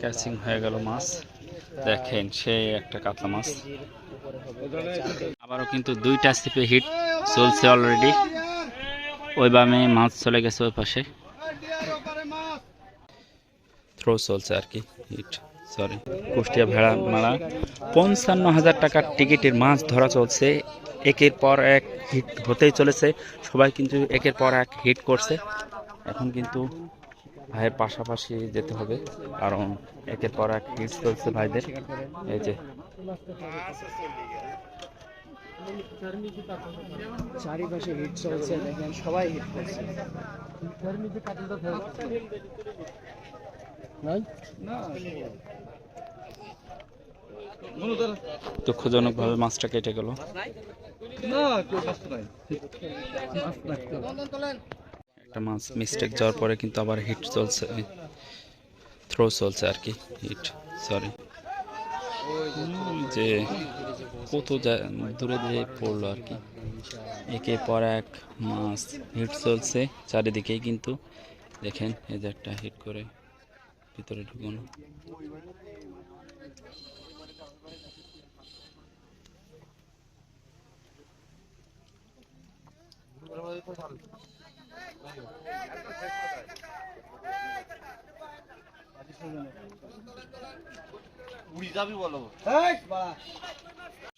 Catching হয়ে গেল মাছ। দেখেন সেই একটা কাতলা মাছ। আবারও কিন্তু দুইটা ছিপে হিট চলছে অলরেডি। ওই বামে মাছ চলে গেছে ওই পাশে, থ্রো চলছে আর কি, হিট। সরি, কুষ্টিয়া ভেড়া মেলা ৫৫,০০০ টাকার টিকিটের মাছ ধরা চলছে। একের পর এক হিট হতেই চলেছে, সবাই কিন্তু একের পর এক হিট করছে। এখন কিন্তু ভাইয়ের পাশাপাশি যেতে হবে, কারণ একের পর এক হিট চলছে ভাইদের। এই যে চারিপাশে হিট চলছে, দেখেন সবাই হিট করছে। দুঃখজনক ভাবে মাছটা কেটে গেল। একটা মাছ মিস্টেক যাওয়ার পরে কিন্তু আবার হিট চলছে, থ্রো চলছে আর কি, হিট। সরি, যে কত দূরে দূরে পড়লো আর কি। একের পর এক মাছ হিট চলছে চারিদিকেই, কিন্তু দেখেন এই যে একটা হিট করে ভিতরে ঢুকানো।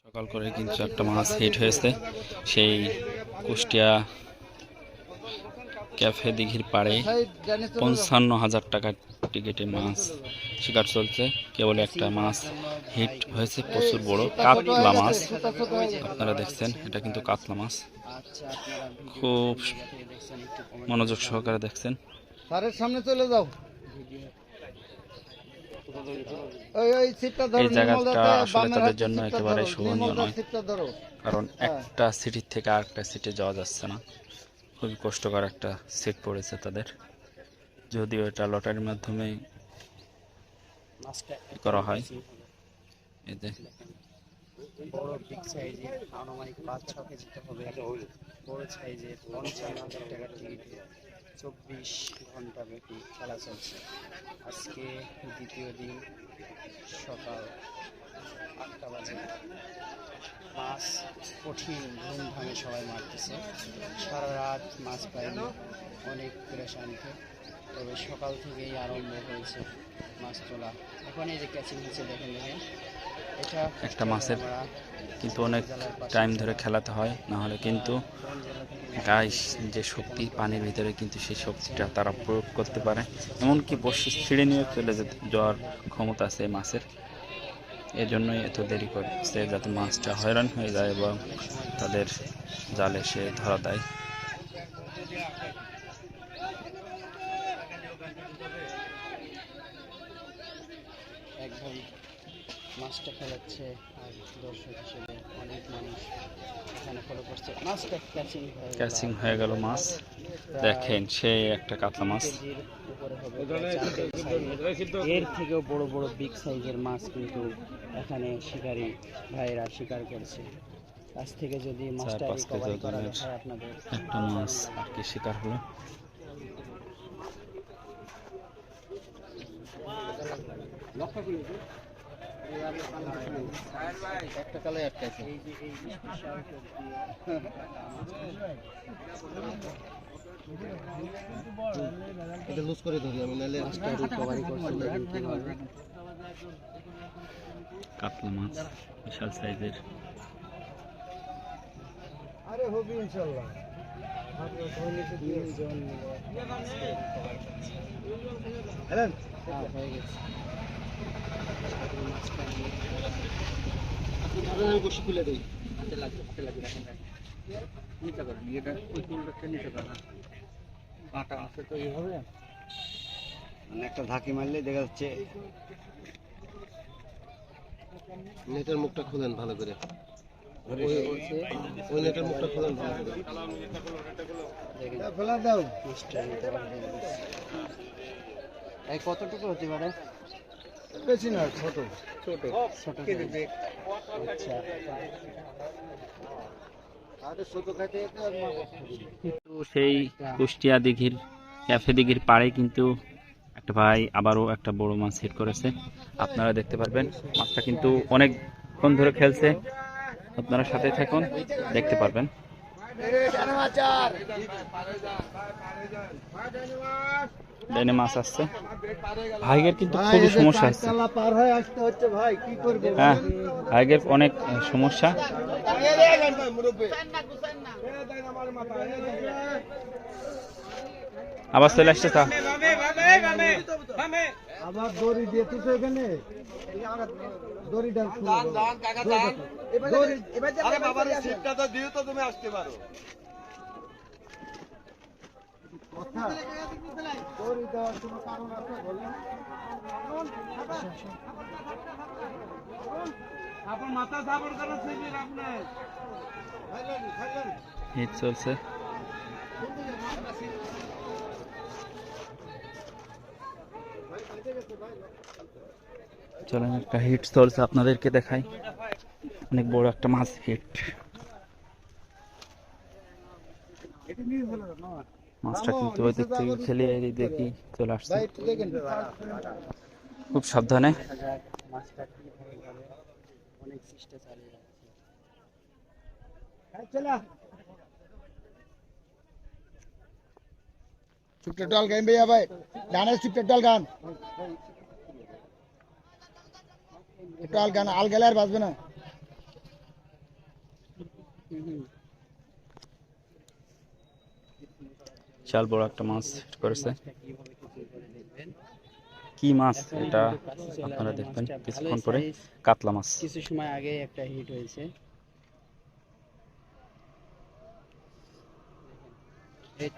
সকাল করে কিন্তু একটা মাছ হিট হয়েছে, সেই কুষ্টিয়া ক্যাফে দিঘির পাড়ে ৫৫,০০০ টাকার টিকিটে মাছ শিকার চলছে। কেবল একটা মাছ হিট হয়েছে, প্রচুর বড় কাতলা মাছ। আপনারা দেখছেন, এটা কিন্তু কাতলা মাছ। খুব মনোযোগ সহকারে দেখছেন। সামনে চলে যাও। এই জায়গাটা আসলে তাদের জন্য একেবারে শোভনীয় নয়, কারণ একটা সিটির থেকে আরেকটা সিটে যাওয়া যাচ্ছে না। খুবই কষ্টকর একটা সিট পড়েছে তাদের, যদিও এটা লটারির মাধ্যমে করা হয়। এতে বড় বিগ সাইজের আনুমানিক ৫-৬ কেজি হবে, বড় সাইজের ৫৫,০০০ টাকার টিকিট ২৪ ঘন্টা ব্যাপী খেলা চলছে। আজকে দ্বিতীয় দিন, সকাল ৮টা বাজে। মাছ কঠিন ধুমধামে সবাই মারতেছে, সারা রাত মাছ পাইনি, অনেক পেরেশানিতে। তবে সকাল থেকেই আরম্ভ হয়েছে মাছ তোলা। এখন এই যে ক্যাচিং হচ্ছে, দেখেন দেখেন। এটা একটা মাছের কিন্তু অনেক টাইম ধরে খেলাতে হয়, না হলে কিন্তু গায়ে যে শক্তি পানির ভিতরে, কিন্তু সেই শক্তিটা তারা প্রয়োগ করতে পারে। এমনকি বসে ছিঁড়ে নিয়ে চলে যাওয়ার ক্ষমতা আছে এই মাছের। এই জন্যই এত দেরি করছে, যাতে মাছটা হয়রান হয়ে যায় এবং তাদের জালে সে ধরা দেয়। একদম মাছটা খেলাচ্ছে, আর দর্শক হিসেবে অনেক মানুষ এখানে ফলো করছে। মাছটা ক্যাচিং হয়ে গেল মাছ। দেখেন সেই একটা কাতলা মাছ। উপরে হবে, এর থেকেও বড় বড় বিগ সাইজের মাছ কিন্তু এখানে শিকারী ভাইয়েরা শিকার করছে। কাছ থেকে যদি মাছটা রিকভারি করা যায় আপনাদের, একটা মাছ আর কি শিকার হলো। একটা কালে আটকাইছে। এটা লুজ করে ধরি আমি, নাহলে মাছটা রিকভারি করতে লাগবে কিভাবে। কাতলা মাছ বিশাল সাইজের। আরে হবে ইনশাআল্লাহ। হ্যালো, হয়ে গেছে। আমি বসে খুলে দিই, হাতে লাগবে রাখেন, নিতে পারেন। এটা ওই কুলটা নিতে পারেন, কাঁটা আছে তো এইভাবে, মানে একটা ধাকি মারলে দেখা যাচ্ছে। নেটের মুখটা খুলেন ভালো করে, ওই নেটের মুখটা খুলেন ভালো করে, ফেলা দাও। এই কতটুকু হতে পারে? বেশি না, ছোট ছোট ছোট আচ্ছা। ছোট খাইতে কিন্তু সেই কুষ্টিয়া দিঘির ক্যাফে দিঘির পাড়ে কিন্তু একটা ভাই আবারও একটা বড় মাছ হিট করেছে। আপনারা দেখতে পারবেন মাছটা কিন্তু অনেকক্ষণ ধরে খেলছে। আপনারা সাথে থাকুন, দেখতে পারবেন। ডাইনে মাছ আসছে, ভাইয়ের কিন্তু খুবই সমস্যা হচ্ছে। পার হয়ে আসতে হচ্ছে ভাই, কি করবে? হ্যাঁ, ভাইয়ের অনেক সমস্যা। আবার চলে আসছে তা আবার দড়ি দিয়ে তুই এখানে দড়িটা তুমি আসতে পারো। দড়ি দেওয়ার কোনো কারণ আছে বলেন? আপনার মাথা সাবর করা শিবির আপনার হিট চলছে। চলেন একটা হিট চলছে আপনাদেরকে দেখাই। অনেক বড় একটা মাছ হিট। মাছটা কিন্তু ওই দিক থেকে খেলে এই দেখি চলে আসছে। খুব সাবধানে। মাছটা কিভাবে ধরে, অনেক চেষ্টা চালিয়ে যাচ্ছে। চুপটা টল গান ভাইয়া ভাই, গানের চুপটা টল গান, টল গান আল গেলে আর বাজবে না। বিশাল বড় একটা মাছ হিট করেছে। কি মাছ এটা আপনারা দেখবেন কিছুক্ষণ পরে। কাতলা মাছ। কিছু সময় আগে একটা হিট হয়েছে।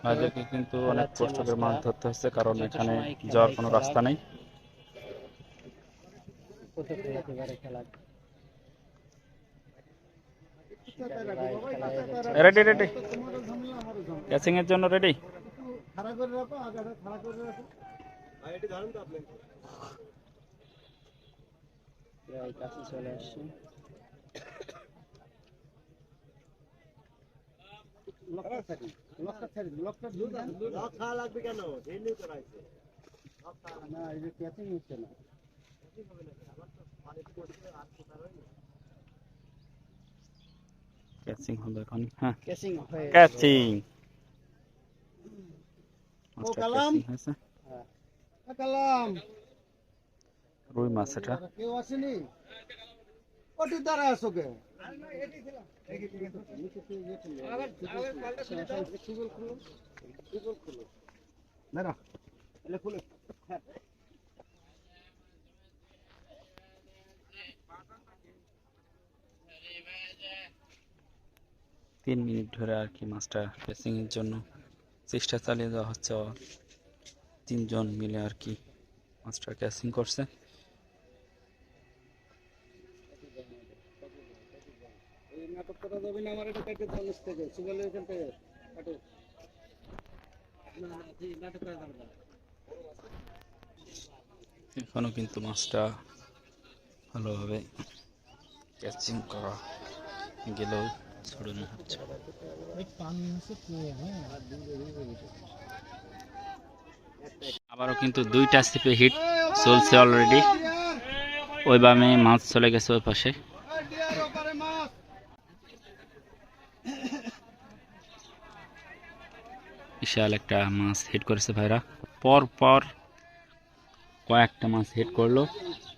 ভাইদেরকে কিন্তু অনেক কষ্ট করে মাছ ধরতে হচ্ছে, কারণ এখানে যাওয়ার কোনো রাস্তা নেই। রেডি রেডি, ক্যাচিং এর জন্য রেডি। খাড়া করে রাখো, আগাটা খাড়া করে রাখো। কাছে চলে আসছে। না, এই যে ক্যাচিং হচ্ছে না। ক্যাচিং হবে এখন। হ্যাঁ, ক্যাচিং হয়ে ক্যাচিং। ও কালাম, হয়েছে কালাম রুই মাছ এটা। কেউ আসেনি? ওটি দ্বারা আসো কে? না না, এলে খুলে। 3 মিনিট ধরে আর কি মাছটা ক্যাচিং এর জন্য চেষ্টা চালিয়ে যাওয়া হচ্ছে। 3 জন মিলে আর কি মাছটা ক্যাচিং করছে। নাটক করা যাবে না, আমার এটা কেটে দাও নিচ থেকে, সুগালের এখান থেকে কাটো। না জি, নাটক করা যাবে না। এখনো কিন্তু মাছটা ভালোভাবে ক্যাচিং করা গেলেও ছড়ানো হচ্ছে। আবারও কিন্তু 2টা ছিপে হিট চলছে অলরেডি। ওই বামে মাছ চলে গেছে ওই পাশে। বিশাল একটা মাছ হিট করেছে ভাইরা। পর পর কয়েকটা মাছ হিট করলো।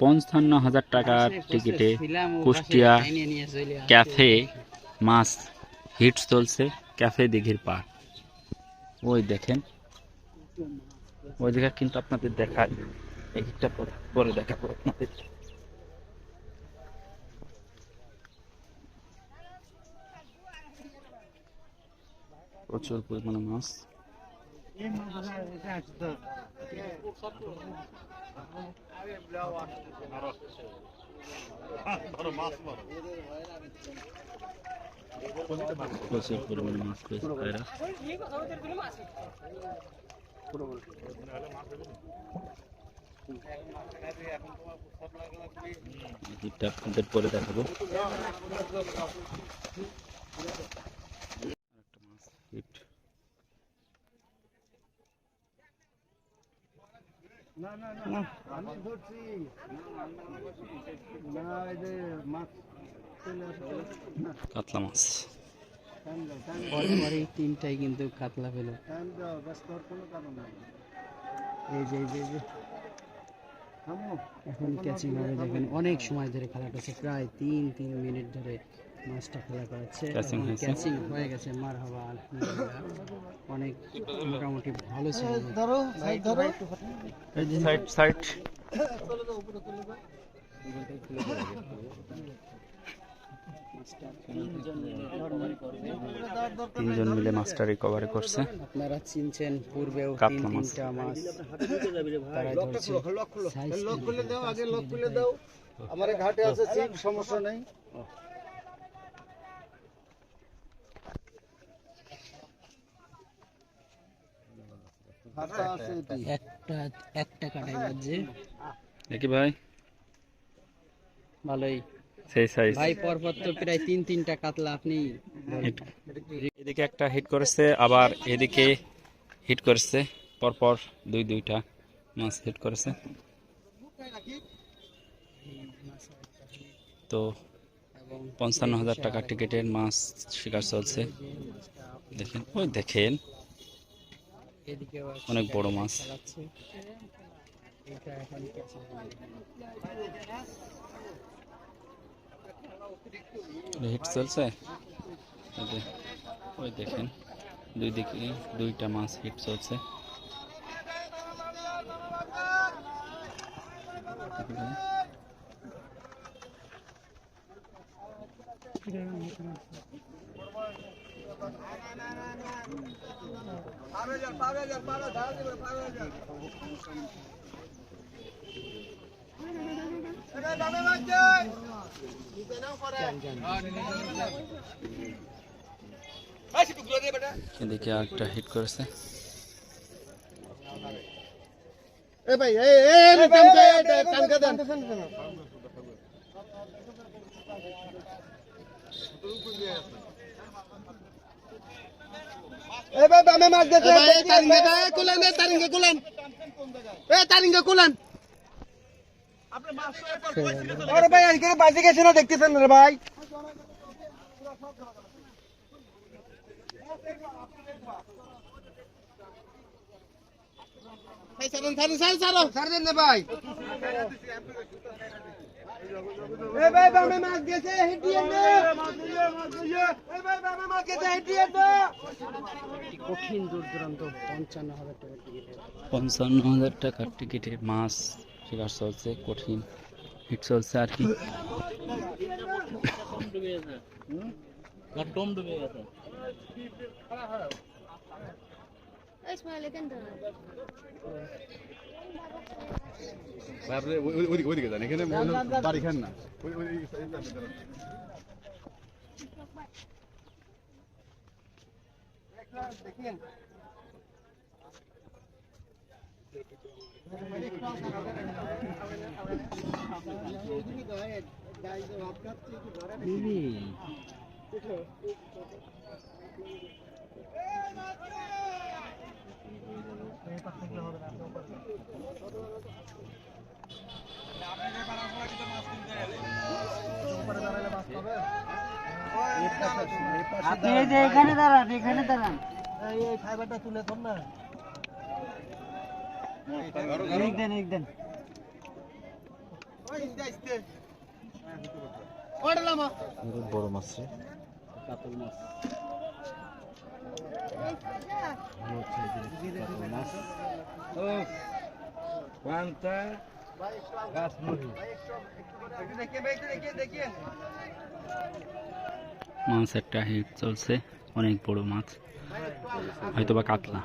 55,000 টাকার টিকিটে কুষ্টিয়া ক্যাফে মাছ হিট চলছে। ক্যাফে দিঘির পাড়। ওই দেখেন, ওই দিকে কিন্তু আপনাদের দেখায়, এই হিটটা পরে দেখাবো আপনাদের। প্রচুর পরিমাণে মাছ। প্রচুর পরিমাণে মাছ পেয়েছে ভাইরা। এই হিটটা আপনাদের পরে দেখাবো। আরেকটা মাছ হিট। না না না আমি ধরছি না এই যে মাছ চলে আসছে না কাতলা মাছ। টাইম দাও পরে তিনটাই কিন্তু কাতলা পেল। টাইম দাও ব্যস্ত হওয়ার কোনো কারণ নেই এই যে থামো এখন ক্যাচিং হবে দেখেন, অনেক সময় ধরে খেলাটা হচ্ছে, প্রায় 3 মিনিট ধরে মাছটা খেলা করাচ্ছে। Catching হয়েছে। ক্যাচিং হয়ে গেছে, মারহাবা আলহামদুলিল্লাহ। অনেক মোটামুটি ভালো ছিল। ধরো সাইড ধরো সাইড সাইড। চলে যাও উপরে চলে যাও তিনজন মিলে মাছটা রিকভারি করছে। আপনারা চিনছেন পূর্বেও কাতলা মাছ। তিনটা মাছ তারা ধরছে। Size লক খুলে দাও আগে লক খুলে দাও আমার ঘাটে আছে সিপ সমস্যা নেই হাতা আছে এটি একটা কাটাই বাজছে। দেখি ভাই, ভালোই সেই সাইজ। ভাই, পরপর তো প্রায় তিনটা কাতলা আপনি হিট। এদিকে একটা হিট করেছে, আবার এদিকে হিট করেছে, পরপর দুইটা মাছ হিট করেছে। তো 55,000 টাকা টিকিটের মাছ শিকার চলছে। দেখেন, ওই দেখেন এদিকেও আছে, অনেক বড় মাছ। চালাচ্ছে। এটা এখন catching হবে। হিট চলছে। এই যে, ওই দেখেন দুই দিকে দুইটা মাছ হিট চলছে। এদিকে একটা হিট করেছে। এ ভাই এই টানকা দেন এ ভাই বামে মাছ গেছে তারিঙ্গে কুলেন আরে ভাই আজকে বাজে গেছে না দেখতেছেন রে ভাই ছাড় দেন না ভাই এ ভাই বামে মাছ গেছে হেটিয়ে না এ ভাই বামে মাছ গেছে হেটিয়ে না কঠিন দূর দূরান্ত 55,000 টাকা টিকিট। 55,000 টাকার টিকিটে মাছ শিকার চলছে, কঠিন হিট চলছে আর কি। ওইদিকে যান এখানে বাড়ি খান না দেখেন আপনি এই যে এখানে দাঁড়ান, এই ফাইবারটা তুলে ধর না দেন। বড় মাছ রে। কাতল মাছ। মাছ একটা হিট চলছে, অনেক বড় মাছ, হয়তোবা কাতলা।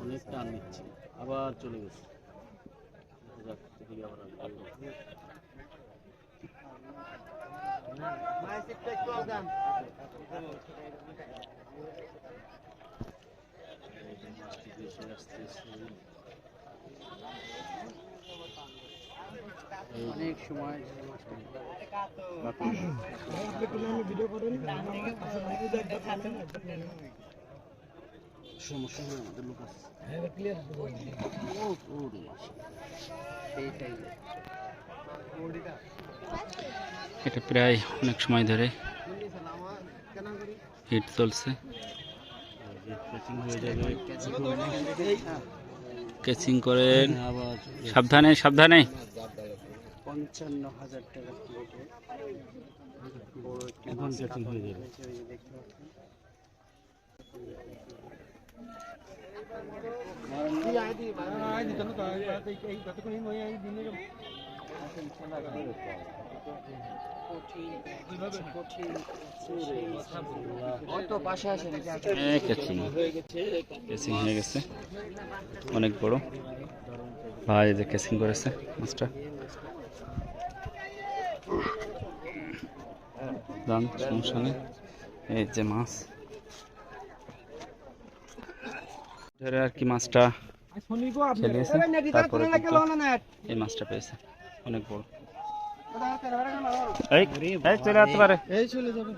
অনেক টান নিচ্ছে, আবার চলে গেছে। অনেক সময় যে মাছটা সমস্যা নেই, আমাদের লোক আছে সেইটাই। এটা প্রায় অনেক সময় ধরে হিট চলছে। কেচিং করেন, সাবধানে সাবধানে। 55,000 টাকা প্লেটে বড় একটি মাছ কাটা হয়ে যাবে। ওই যে দেখতে পাচ্ছেন। কেচিং কেচিং হয়ে গেছে, অনেক বড় ভাই যে কেচিং করেছে মাছটা। দাম সমস্যা নেই। এই যে মাছ ধরে আর কি মাছটা খেলিয়েছে, তারপরে কিন্তু এই মাছটা পেয়েছে অনেক বড়। এই চলে আসতে পারে। এই চলে যাবে।